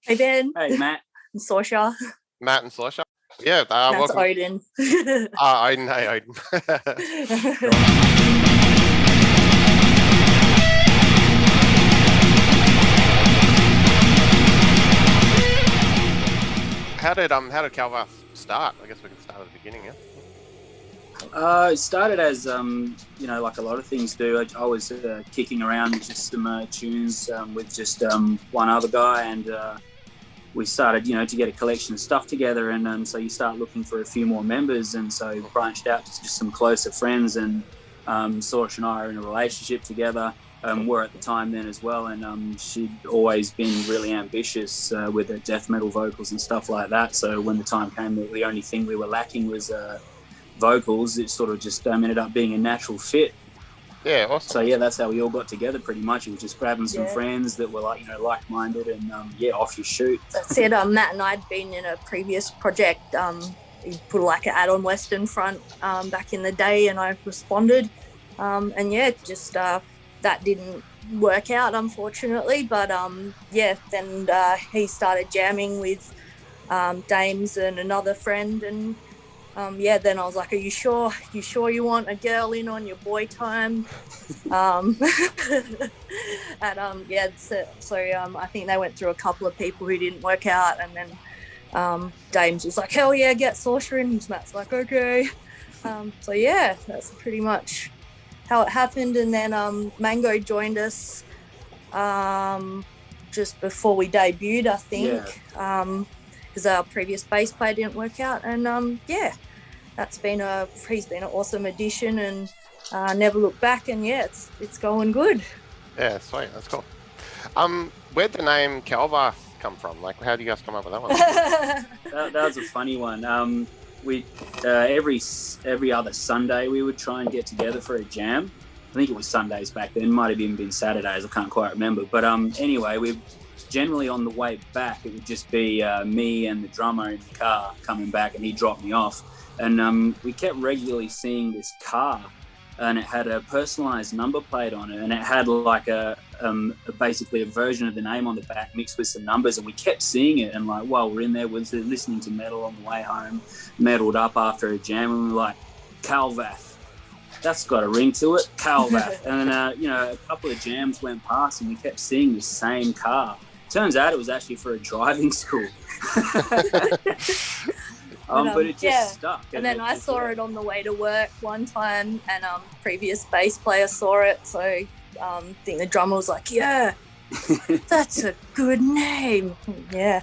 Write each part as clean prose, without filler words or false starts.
Hey Ben. Hey Matt. And Sorsha. Matt and Sorsha. Yeah, That's welcome. Odin. Odin, hey Odin. How did Kalvath start? I guess we can start at the beginning, yeah. It started as like a lot of things do. I was kicking around just some tunes with just one other guy, and we started to get a collection of stuff together, and so you start looking for a few more members, and so branched out to just some closer friends, and Sorsha and I are in a relationship together. Were at the time then as well, and she'd always been really ambitious with her death metal vocals and stuff like that. So when the time came that the only thing we were lacking was vocals, it sort of just ended up being a natural fit. Yeah, awesome. So yeah, that's how we all got together pretty much. It was just grabbing some friends that were like-minded, and off you shoot. That's it. Matt and I had been in a previous project. He put like an ad on Western Front back in the day, and I responded. That didn't work out, unfortunately. But then he started jamming with Dames and another friend, and then I was like, "Are you sure? You sure you want a girl in on your boy time?" I think they went through a couple of people who didn't work out, and then Dames was like, "Hell yeah, get Sorsha in." And Matt's like, "Okay." That's pretty much how it happened. And then Mango joined us just before we debuted, I think, because our previous bass player didn't work out. And he's been an awesome addition, and never looked back. And it's going good. Yeah, sweet, that's cool. Where'd the name Kalvath come from? Like, how do you guys come up with that one? that was a funny one. We every other Sunday we would try and get together for a jam. I think it was Sundays back then. Might have even been Saturdays. I can't quite remember. But anyway, we generally on the way back it would just be me and the drummer in the car coming back, and he dropped me off. And we kept regularly seeing this car, and it had a personalised number plate on it, and it had like basically a version of the name on the back mixed with some numbers, and we kept seeing it. And like while we're in there, we're listening to metal on the way home, metaled up after a jam, and we're like, Kalvath, that's got a ring to it, Kalvath. And then a couple of jams went past, and we kept seeing the same car. Turns out it was actually for a driving school. But it just stuck. And then I saw it on the way to work one time, and previous bass player saw it. So I think the drummer was like, "Yeah, that's a good name." Yeah.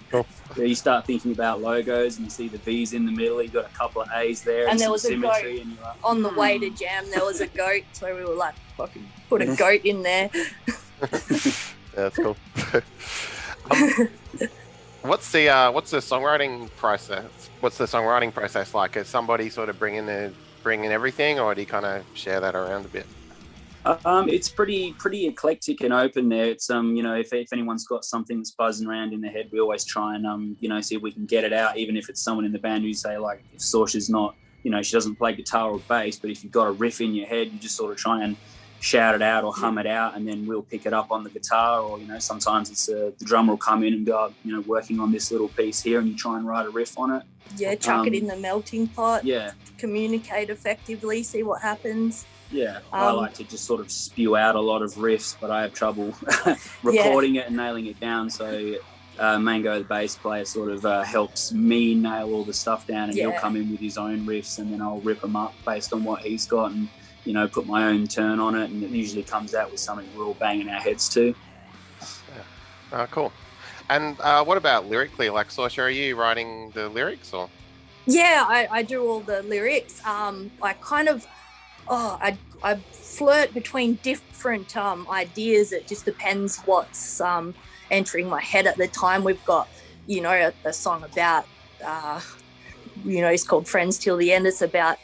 Cool. So you start thinking about logos, and you see the V's in the middle. You got a couple of A's there, and there was a goat. And you're like, on the way to jam. There was a goat, so we were like, "Fucking put a goat in there." That's cool. What's the songwriting process? What's the songwriting process like? Is somebody sort of bringing everything, or do you kind of share that around a bit? It's pretty eclectic and open there. It's if anyone's got something that's buzzing around in their head, we always try and see if we can get it out, even if it's someone in the band who say, like, if Sorsha's not, she doesn't play guitar or bass, but if you've got a riff in your head, you just sort of try and shout it out or hum it out, and then we'll pick it up on the guitar. Or sometimes it's the drummer will come in and go, working on this little piece here, and you try and write a riff on it. Yeah, chuck it in the melting pot. Yeah, communicate effectively, see what happens. Yeah, I like to just sort of spew out a lot of riffs, but I have trouble recording it and nailing it down. So Mango, the bass player, sort of helps me nail all the stuff down, and he'll come in with his own riffs, and then I'll rip them up based on what he's got, and put my own turn on it, and it usually comes out with something we're all banging our heads to. Yeah. Cool. And what about lyrically? Like, Sorsha, are you writing the lyrics, or? Yeah, I do all the lyrics. I kind of, I flirt between different ideas. It just depends what's entering my head at the time. We've got, a song about it's called Friends Till the End. It's about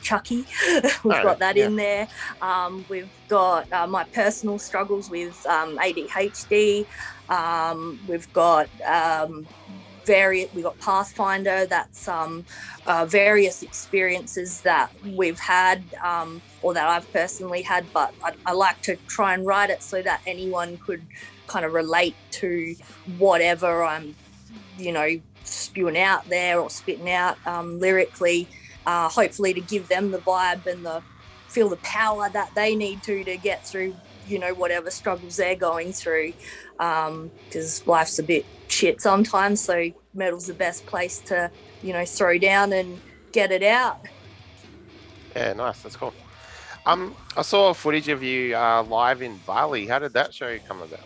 Chucky. We've got that in there. We've got my personal struggles with ADHD. We've got we've got Pathfinder. That's various experiences that we've had or that I've personally had, but I like to try and write it so that anyone could kind of relate to whatever I'm, you know, spewing out there or spitting out lyrically, hopefully to give them the vibe and feel the power that they need to get through, you know, whatever struggles they're going through, because life's a bit shit sometimes, so metal's the best place to, you know, throw down and get it out. Yeah, nice. That's cool. I saw footage of you live in Bali. How did that show come about?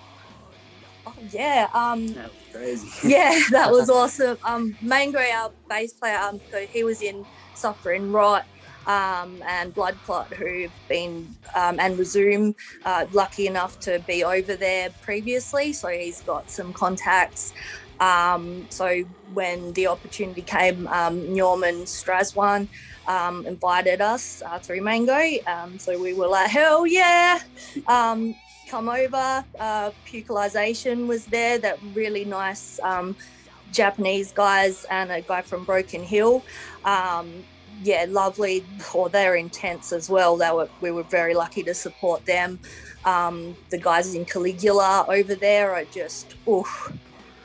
Oh, yeah. That was crazy. Yeah, that was awesome. Mango, our bass player, so he was in Suffering Rot, and Blood Clot, who've been, and Resume, lucky enough to be over there previously, so he's got some contacts. So when the opportunity came, Norman Straswan invited us through Mango, so we were like, hell yeah, come over. Pukalization was there, that really nice Japanese guys, and a guy from Broken Hill. Yeah, lovely. Or they're intense as well. We were very lucky to support them. The guys in Caligula over there are just, oof.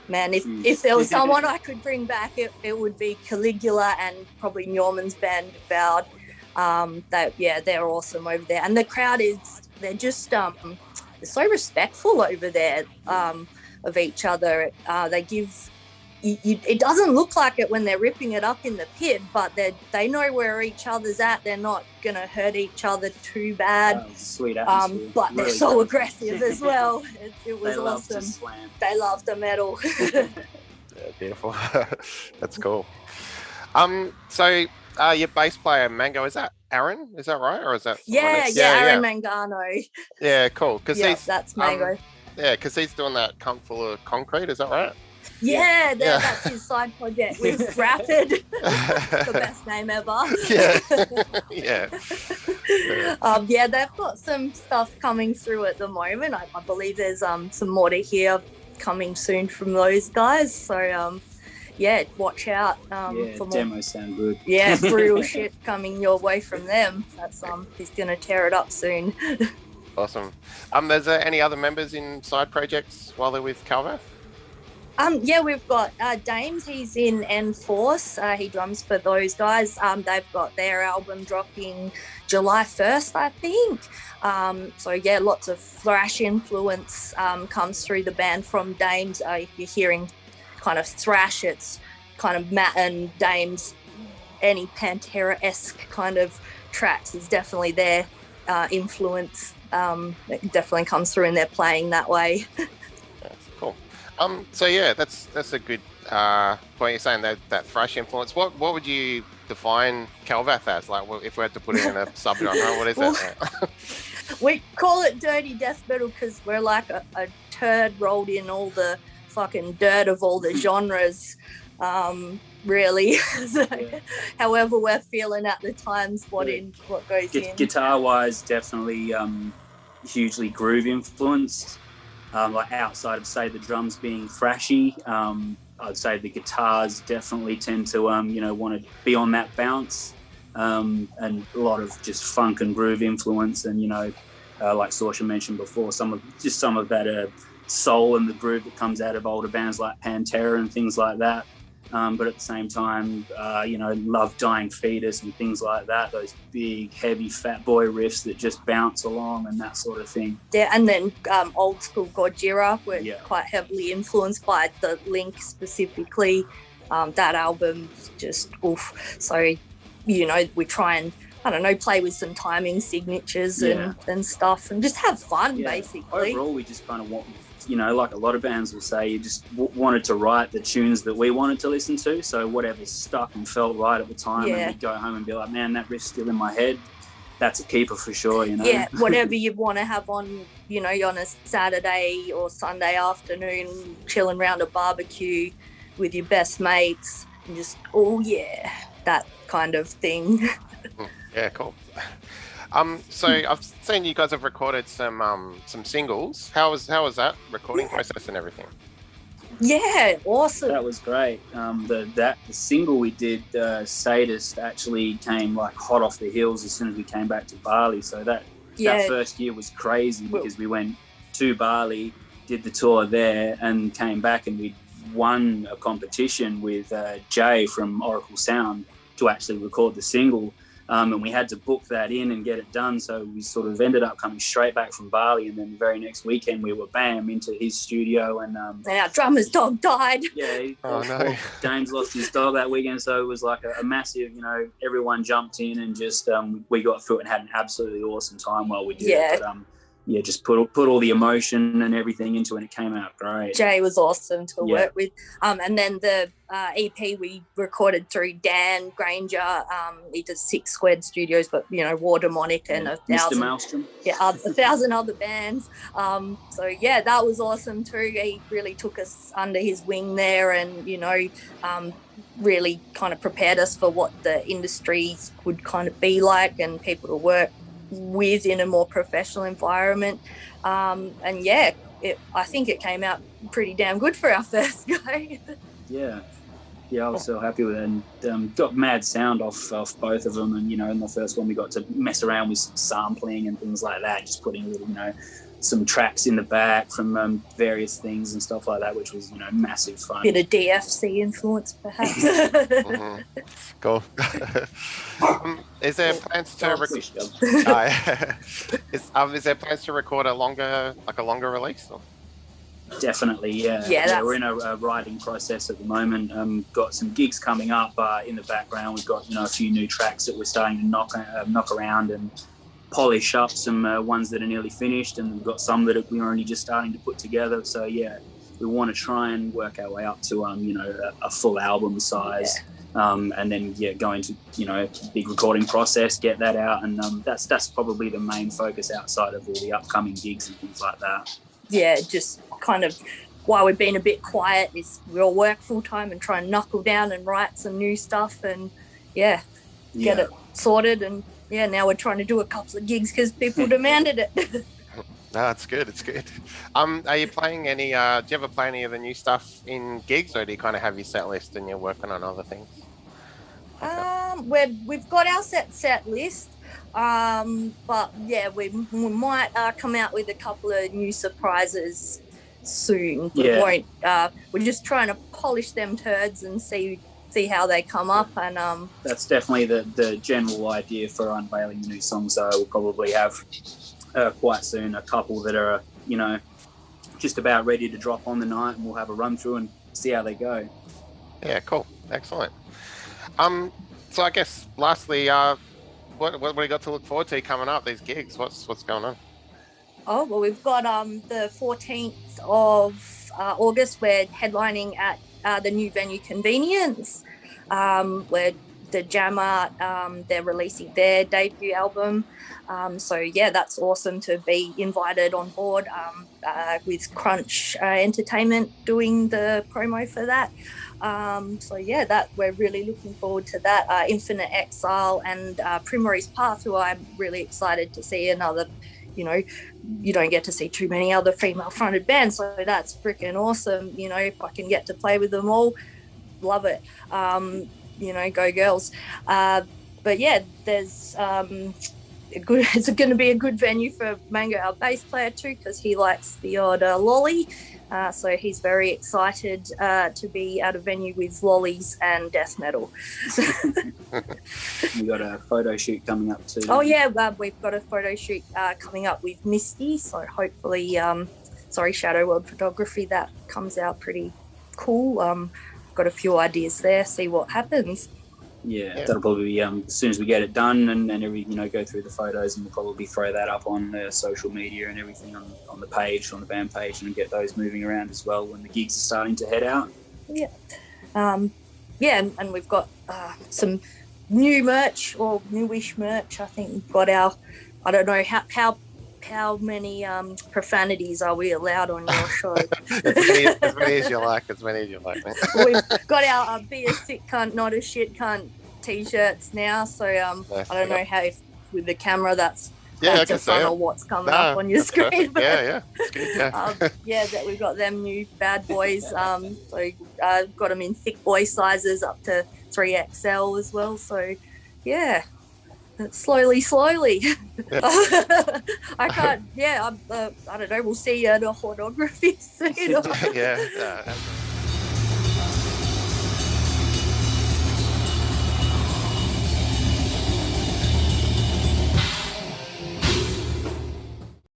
Man, if there was someone I could bring back, it would be Caligula and probably Norman's band, Vowed. They're awesome over there. And the crowd they're just, they're so respectful over there of each other. They give, it doesn't look like it when they're ripping it up in the pit, but they know where each other's at. They're not going to hurt each other too bad. Sweet atmosphere. But they're really so good. Aggressive as well. It was they love awesome. to slam. They love the metal. Yeah, beautiful. That's cool. So your bass player Mango, is that Aaron? Is that right, or is that? Aaron Mangano. Yeah, cool. Because that's Mango. Because he's doing that Cunt Full of Concrete. Is that right? Yeah, that's his side project with Rapid. The best name ever. Yeah. They've got some stuff coming through at the moment. I believe there's some more to hear coming soon from those guys. So watch out for more. Demos sound good. Yeah, brutal shit coming your way from them. That's he's gonna tear it up soon. Awesome. There's any other members in side projects while they're with Kalvath? We've got Dames. He's in Enforce. He drums for those guys. They've got their album dropping July 1st, I think. Lots of thrash influence comes through the band from Dames. If you're hearing kind of thrash, it's kind of Matt and Dames, any Pantera-esque kind of tracks is definitely their influence. It definitely comes through in their playing that way. Cool. That's a good point. You're saying that thrash influence. What would you define Kalvath as? Like, if we had to put it in a subgenre, what is that? We call it dirty death metal because we're like a turd rolled in all the fucking dirt of all the genres. Really. However we're feeling at the times, what goes in. Guitar wise, definitely hugely groove influenced. Like outside of, say, the drums being thrashy, I'd say the guitars definitely tend to want to be on that bounce, and a lot of just funk and groove influence, and like Saoirse mentioned before, some of that soul and the groove that comes out of older bands like Pantera and things like that. But at the same time, love Dying Fetus and things like that, those big, heavy Fat Boy riffs that just bounce along and that sort of thing. Yeah, and then old school Gojira, we're quite heavily influenced by the Link specifically. That album's just oof. So, we try and, play with some timing signatures and stuff and just have fun, basically. Overall, we just kind of want, like a lot of bands will say, you just wanted to write the tunes that we wanted to listen to. So whatever stuck and felt right at the time, and we'd go home and be like, man, that riff's still in my head. That's a keeper for sure, Yeah, whatever you want to have on, on a Saturday or Sunday afternoon, chilling around a barbecue with your best mates and just, that kind of thing. Yeah, cool. So I've seen you guys have recorded some singles. How was that recording process and everything? Yeah, awesome. That was great. The single we did, Sadist, actually came like hot off the heels as soon as we came back to Bali. So that first year was crazy because we went to Bali, did the tour there and came back, and we won a competition with Jay from Oracle Sound to actually record the single. And we had to book that in and get it done. So we sort of ended up coming straight back from Bali, and then the very next weekend we were into his studio, and our drummer's dog died. Yeah, no. James lost his dog that weekend, so it was like a massive, everyone jumped in and just we got through it and had an absolutely awesome time while we did it. But, just put all the emotion and everything into it, and it came out great. Jay was awesome to work with. And then the EP we recorded through Dan Granger. He does 6 Squared Studios, but, Watermonic and 1,000. Mr. Maelstrom. Yeah, 1,000 other bands. That was awesome too. He really took us under his wing there, and, really kind of prepared us for what the industry would kind of be like and people to work with in a more professional environment. I think it came out pretty damn good for our first go. I was so happy with it, and got mad sound off both of them. And in the first one we got to mess around with some sampling and things like that, just putting little some tracks in the back from various things and stuff like that, which was massive fun. Bit of DFC influence perhaps. Mm-hmm. Cool. Is there plans to is there plans to record a longer release? Or? Definitely, yeah. We're in a writing process at the moment. Got some gigs coming up in the background. We've got a few new tracks that we're starting to knock around and polish up, some ones that are nearly finished, and we've got some that we're only just starting to put together. So we want to try and work our way up to a full album size. And then go into big recording process, get that out, and that's probably the main focus outside of all the upcoming gigs and things like that. Just kind of while we've been a bit quiet is we'll work full time and try and knuckle down and write some new stuff and get it sorted. And now we're trying to do a couple of gigs because people demanded it. No, it's good. Are you playing any? Do you ever play any of the new stuff in gigs, or do you kind of have your set list and you're working on other things? We've got our set list, but we might come out with a couple of new surprises soon. We won't. We're just trying to polish them turds and see how they come up, and that's definitely the general idea for unveiling the new songs. So we'll probably have quite soon a couple that are just about ready to drop on the night, and we'll have a run through and see how they go. Yeah, cool, excellent. So I guess lastly, what do we got to look forward to coming up? These gigs, what's going on? Oh well, we've got the 14th of August. We're headlining at the new venue Convenience, where the Jammer, they're releasing their debut album. That's awesome to be invited on board with Crunch Entertainment doing the promo for that. That we're really looking forward to that. Infinite Exile and Primrose Path, who I'm really excited to see another. You don't get to see too many other female-fronted bands, so that's freaking awesome. If I can get to play with them all, love it. Go girls. There's it's going to be a good venue for Mango, our bass player too, because he likes the odd lolly. So he's very excited to be at a venue with lollies and death metal. We got a photo shoot coming up too. Oh yeah, we've got a photo shoot coming up with Misty. So hopefully, Shadow World Photography, that comes out pretty cool. Got a few ideas there. See what happens. Yeah, that'll probably be as soon as we get it done and go through the photos, and we'll probably throw that up on the social media and everything on the page, on the band page, and get those moving around as well when the gigs are starting to head out. And we've got some new merch or newish merch. I think we've got I don't know how many profanities are we allowed on your show? as many as you like. We've got our be a sick cunt, not a shit cunt t-shirts now. So I don't know how if with the camera that's I can see or what's coming up on your screen. But, it's good. That we've got them new bad boys. Got them in thick boy sizes up to 3XL as well. So Slowly. I can't. Yeah, I don't know. We'll see you at a hornography soon. Yeah.